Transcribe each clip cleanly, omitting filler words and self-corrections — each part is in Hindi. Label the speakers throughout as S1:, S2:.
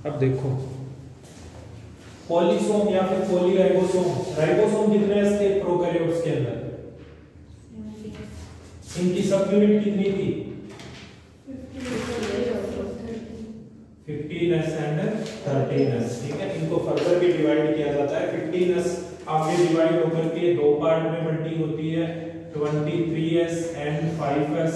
S1: अब देखो पॉलीसोम या फिर पॉलीराइबोसोम, राइबोसोम कितने थे प्रोकैरियोट्स के अंदर? इनकी सब यूनिट कितनी थी? 15s and 13s। ठीक है, इनको फर्दर भी डिवाइड किया जाता है। 15s आगे डिवाइड होकर के दो पार्ट में बंटी होती है, 23s एंड 5s।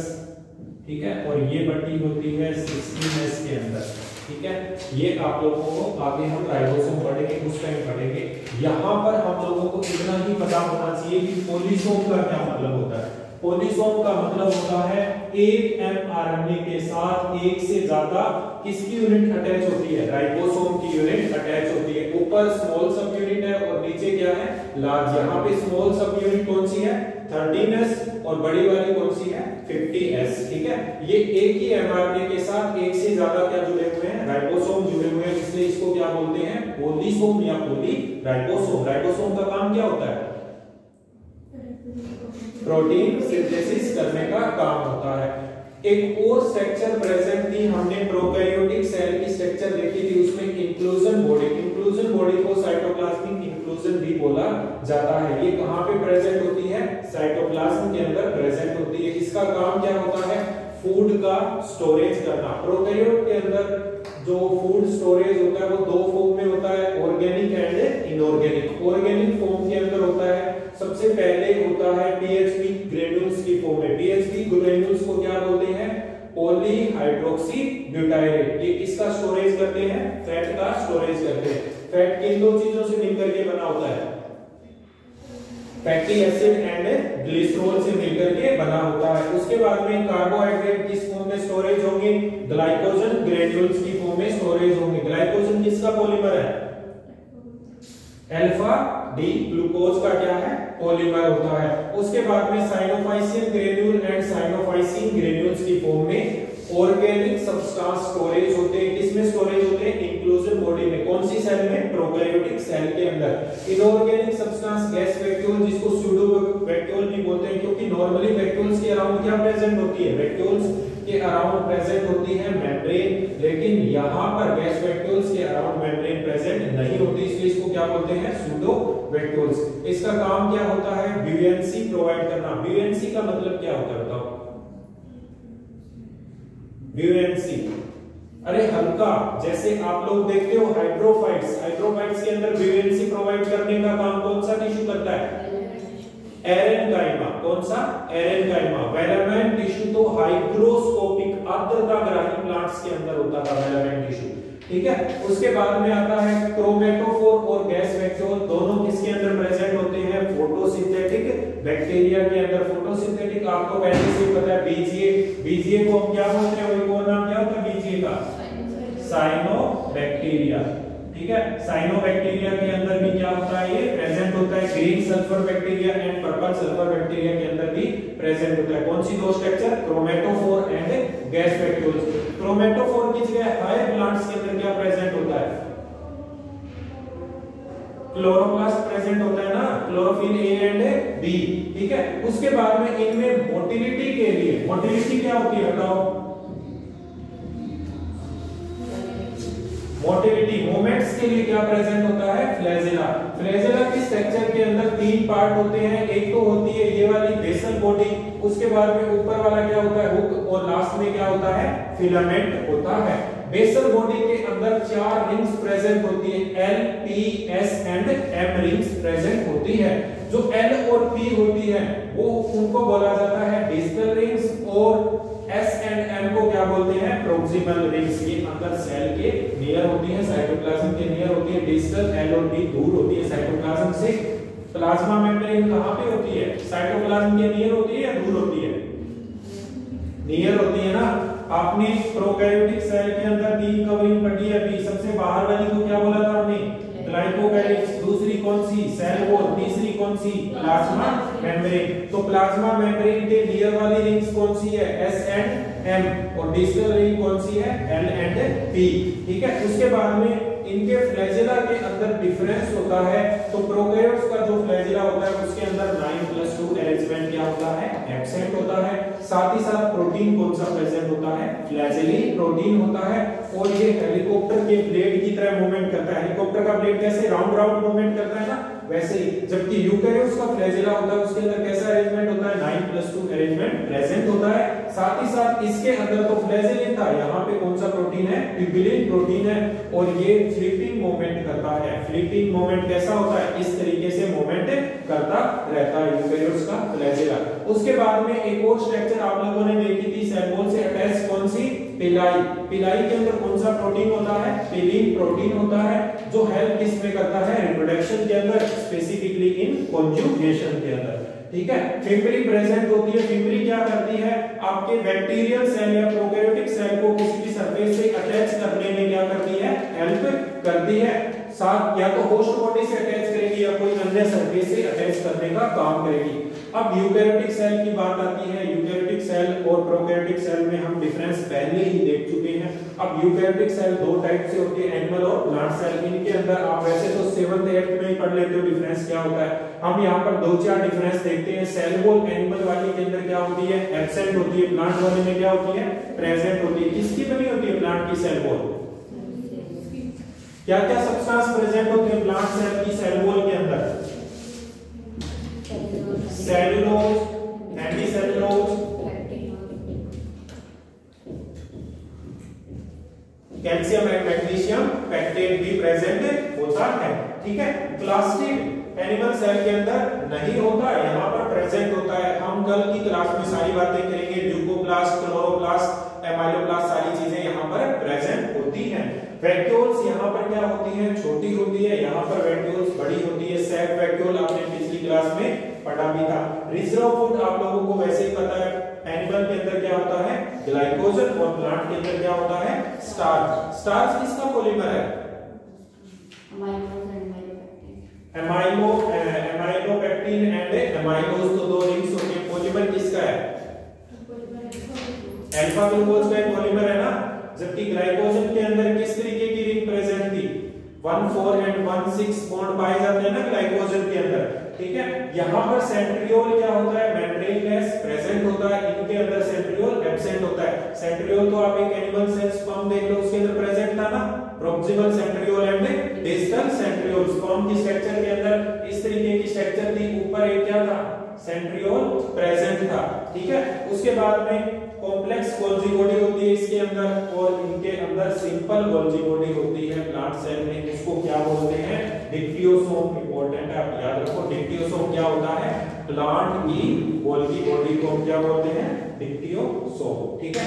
S1: ठीक है, और ये बंटी होती है 16s के अंदर। ठीक है, ये आप लोगों को आगे हम राइबोसोम पढ़ेंगे, उस टाइम पढ़ेंगे। यहाँ पर हम लोगों को इतना ही पता होना चाहिए कि पॉलीसोम का क्या मतलब होता है। पॉलीसोम का मतलब होता है एक mRNA के साथ एक से ज्यादा किसकी यूनिट अटैच होती है? राइबोसोम की यूनिट अटैच होती है। ऊपर स्मॉल सब यूनिट है और नीचे क्या है? लार्ज। यहाँ पे स्मॉल सब यूनिट कौन सी है? 13s और बड़ी वाली कौन सी है? 50s। ठीक है, ये एक ही mRNA के साथ एक से ज्यादा क्या जुड़े हुए हैं? राइबोसोम जुड़े हुए हैं, इसलिए इसको क्या बोलते हैं? पॉलीसोम या पॉलीराइबोसोम। राइबोसोम का काम क्या होता है? प्रोटीन सिंथेसिस करने का काम होता है। एक और स्ट्रक्चर प्रेजेंट थी, हमने प्रोकैरियोटिक सेल की स्ट्रक्चर देखी थी, उसमें इंक्लूजन बॉडी। इंक्लूजन बॉडी को साइटोप्लाज्मिक इंक्लूजन भी बोला जाता है। ये कहां पे प्रेजेंट होती है? साइटोप्लाज्म के अंदर प्रेजेंट होती है। इसका काम क्या होता है? फूड का स्टोरेज करना। प्रोकैरियोट के अंदर जो फूड स्टोरेज होता है वो दो फॉर्म में होता है, organic and inorganic. Organic form के अंदर होता है, सबसे पहले होता है पीएचपी ग्रेन्यूल्स की फॉर्म में। पीएचपी ग्रेन्यूल्स को क्या बोलते हैं? Polyhydroxy butyrate. ये किसका स्टोरेज करते हैं? फैट का स्टोरेज करते हैं। फैट किन दो चीजों से मिलकर के बना होता है? फैटी एसिड एंड ग्लिसरॉल से मिलकर के बना होता है। उसके बाद में कार्बोहाइड्रेट किस फॉर्म में स्टोरेज होंगे? ग्लाइकोजन ग्रेन्यूल्स की फॉर्म में स्टोरेज होंगे। ग्लाइकोजन किसका पॉलीमर है? अल्फा डी ग्लूकोज का क्या है? पॉलीमर होता है। उसके बाद में cyanophycin granule and cyanophycin granules की फॉर्म में ऑर्गेनिक सब्सटेंस स्टोरेज होते हैं। किसमें स्टोरेज होते हैं? इंक्लूजन बॉडी में। कौन सी सेल में? प्रोकैरियोटिक सेल के अंदर। इनऑर्गेनिक सब्सटेंस गैस वैक्यूल, जिसको सूडो वैक्यूल भी बोलते हैं, क्योंकि नॉर्मली वैक्यूल्स के अराउंड क्या प्रेजेंट होती है? वैक्यूल्स के अराउंड प्रेजेंट होती है मेम्ब्रेन, लेकिन यहाँ पर गैस वैक्यूल्स के अराउंड मेम्ब्रेन प्रेजेंट नहीं होती, इसलिए इसको क्या बोलते हैं? Pseudo vacuoles. इसका काम क्या होता है? ब्यूएंसी प्रोवाइड करना। ब्यूएंसी का मतलब क्या होता है बताओ? ब्यूएंसी, अरे हल्का। जैसे आप लोग देखते हो हाइड्रोफाइट्स, हाइड्रोफाइट्स के अंदर ब्यूएंसी प्रोवाइड करने का काम कौन सा टिश्यू करता है? एरेनकाइमा। कौन सा? एरेनकाइमा। वेलामेंट टिश्यू तो हाइग्रोस्कोपिक आर्द्रताग्राही प्लांट्स के अंदर होता था वेलामेंट टिश्यू। ठीक है, उसके बाद में आता है क्रोमेटोफोर और गैस वैक्यूल। दोनों किसके अंदर प्रेजेंट होते हैं? फोटोसिंथेटिक बैक्टीरिया के अंदर। फोटोसिंथेटिक आपको पहले से पता है, बीजीए। बीजीए को हम क्या बोलते हैं? वही को नाम क्या होता है बीजीए का? साइनोबैक्टीरिया। ठीक है, साइनोबैक्टीरिया के अंदर भी क्या होता है? ये प्रेजेंट होता है। Green sulphur bacteria and purple sulphur bacteria के अंदर भी प्रेजेंट होता है। कौन सी दो structure? Chromatophore and gas vacuoles. Chromatophore की जगह हायर प्लांट्स के अंदर क्या प्रेजेंट होता है? क्लोरोप्लास्ट प्रेजेंट होता है ना, क्लोरोफिल ए एंड बी। ठीक है, उसके बाद में इनमें मोटिलिटी के लिए, मोटिलिटी क्या होती है बताओ? मोटिलिटी मूवमेंट्स के लिए क्या प्रेजेंट होता है? फ्लैजेला। फ्लैजेला की स्ट्रक्चर के अंदर तीन पार्ट होते हैं। एक तो होती है ये वाली बेसल बॉडी, उसके बाद में ऊपर वाला क्या होता है? हुक, और लास्ट में क्या होता है? फिलामेंट होता है। बेसल बॉडी के अंदर चार रिंग्स प्रेजेंट होती है, L, P, S and M rings present होती है। जो एल और पी होती है वो उनको बोला जाता है डिस्टल रिंग्स, और एस एंड एम को क्या बोलते हैं? Proximal rings. ये अंदर सेल के नियर होती है, साइटोप्लाज्म के नियर होती है। डिस्टल एल और पी दूर होती है साइटोप्लाज्म से। प्लाज्मा मेम्ब्रेन कहां पे होती है? साइटोप्लाज्म के नियर होती है या दूर होती है? नियर होती है ना। आपने प्रोकैरियोटिक सेल के अंदर तीन कवरिंग पढ़ी है। अभी सबसे बाहर वाली को क्या बोला था हमने? ग्लाइकोकैलिक्स। दूसरी कौन सी? Cell wall. तीसरी कौन सी? Plasma membrane. तो प्लाज्मा मेम्ब्रेन के नियर वाली रिंग्स कौन सी है? एस एंड एम, और डिस्टल रिंग कौन सी है? L and P. ठीक है, उसके बाद में इनके फ्लैजिला के अंदर डिफरेंस होता है। तो प्रोकैरियोट्स का जो फ्लैजिला होता है उसके अंदर 9+2 अरेंजमेंट क्या होता है, एब्सेंट होता है। साथ ही साथ प्रोटीन कौन सा प्रेजेंट होता है, फ्लैजिलिन प्रोटीन होता है। और ये हेलीकॉप्टर के ब्लेड की तरह मूवमेंट करता है। हेलीकॉप्टर का ब्लेड कैसे राउंड राउंड मूवमेंट करता है ना, वैसे ही। जबकि यूकैरियोट्स का फ्लैजिला होता है उसके अंदर कैसा अरेंजमेंट होता है, 9+2 अरेंजमेंट प्रेजेंट होता है। साथ ही साथ इसके अंदर तो फ्लैजिलिन था, यहाँ पे कौन सा प्रोटीन है, ट्यूबुलिन प्रोटीन है। और ये फ्लिपिंग मूवमेंट करता है। फ्लिपिंग मूवमेंट कैसा होता है, इस तरीके से मूवमेंट करता रहता है यूकैरियोट्स का फ्लैजिला। उसके बाद में एक और स्ट्रक्चर आप लोगों ने देखी थी, सेल वॉल से अटैच, कौन सी, पिलाई। पिलाई के अंदर कौन सा प्रोटीन होता है, पिलिन प्रोटीन होता है, जो हेल्प किसमें करता है, रिप्रोडक्शन के अंदर, स्पेसिफिकली इन कॉन्जुगेशन के अंदर। ठीक है, फिम्बरी प्रेजेंट होती है। फिम्बरी क्या करती है, आपके बैक्टीरियल सेल या प्रोकैरियोटिक सेल को किसी भी सरफेस से अटैच करने में क्या करती है, हेल्प करती है। साथ या तो होस्ट बॉडी से अटैच करेगी या कोई अन्य सरफेस से अटैच करने का काम करेगी। अब यूकैरियोटिक सेल की बात आती है। यूकैरियोटिक सेल और प्रोकैरियोटिक सेल में हम डिफरेंस पहले ही देख चुके हैं। अब यूकैरियोटिक सेल दो टाइप से होती है, एनिमल और प्लांट सेल। इनके अंदर आप वैसे तो 7th 8th में ही पढ़ लेते हो डिफरेंस क्या होता है। हम यहाँ पर 2-4 डिफरेंस देखते हैं। सेल वॉल एनिमल वाली के अंदर क्या होती है, एब्सेंट होती है। प्लांट वाले में क्या होती है, प्रेजेंट होती है। किसकी बनी होती है प्लांट की सेल वॉल, क्या क्या सब्सटेंस प्रेजेंट होते हैं प्लांट सेल की सेल वॉल के अंदर, cellulose, hemicellulose, calcium and magnesium pectate भी प्रेजेंट होता है। ठीक है, प्लास्टिड एनिमल सेल के अंदर नहीं होता, यहाँ पर प्रेजेंट होता है। हम कल की क्लास में सारी बातें करेंगे, ल्यूकोप्लास्ट, क्लोरोप्लास्ट, एमाइलोप्लास्ट, सारी चीजें यहाँ पर प्रेजेंट होती हैं। वैक्यूल्स यहाँ पर क्या होती हैं, छोटी होती है, यहाँ पर वैक्यूल्स बड़ी होती है। सैक वैक्यूल आपने पिछली क्लास में पढ़ा भी था। रिजर्व फूड आप लोगों को वैसे ही पता है, एनिमल के अंदर क्या होता है, ग्लाइकोजन, और प्लांट के अंदर क्या होता है, स्टार्च। स्टार्च किसका पॉलीमर है, एमाइलोपेक्टिन एंड एमाइलोज, तो दो रिंग्स होती है। पॉलीमर किसका है, अल्फा ग्लूकोज का पॉलीमर है ना। जबकि ग्लाइकोजन के अंदर किस तरीके की रिंग प्रेजेंट थी, 1,4 एंड 1,6 बॉन्ड पाए जाते हैं ना ग्लाइकोजन के अंदर। ठीक है, यहाँ पर सेंट्रियोल क्या होता है, मेम्ब्रेन गैस प्रेजेंट होता है। इनके अंदर सेंट्रियोल एब्सेंट होता है। सेंट्रियोल तो आप एक एनिमल सेल स्पर्म देख लो, उसके अंदर प्रेजेंट था ना, proximal centriole and distal centriole. Sperm की स्ट्रक्चर के अंदर इस तरीके की स्ट्रक्चर थी, ऊपर एक क्या था, सेंट्रियोल प्रेजेंट था। ठीक है, उसके बाद में कॉम्प्लेक्स गोल्जी बॉडी होती है इसके अंदर, और इनके अंदर सिंपल गोल्जी बॉडी होती है प्लांट सेल में। इसको क्या बोलते हैं, डिक्टियोसोम। इंपॉर्टेंट है, आप याद रखो। डिक्टियोसोम क्या होता है, प्लांट की गोल्जी बॉडी को क्या बोलते हैं, डिक्टियोसोम। ठीक है,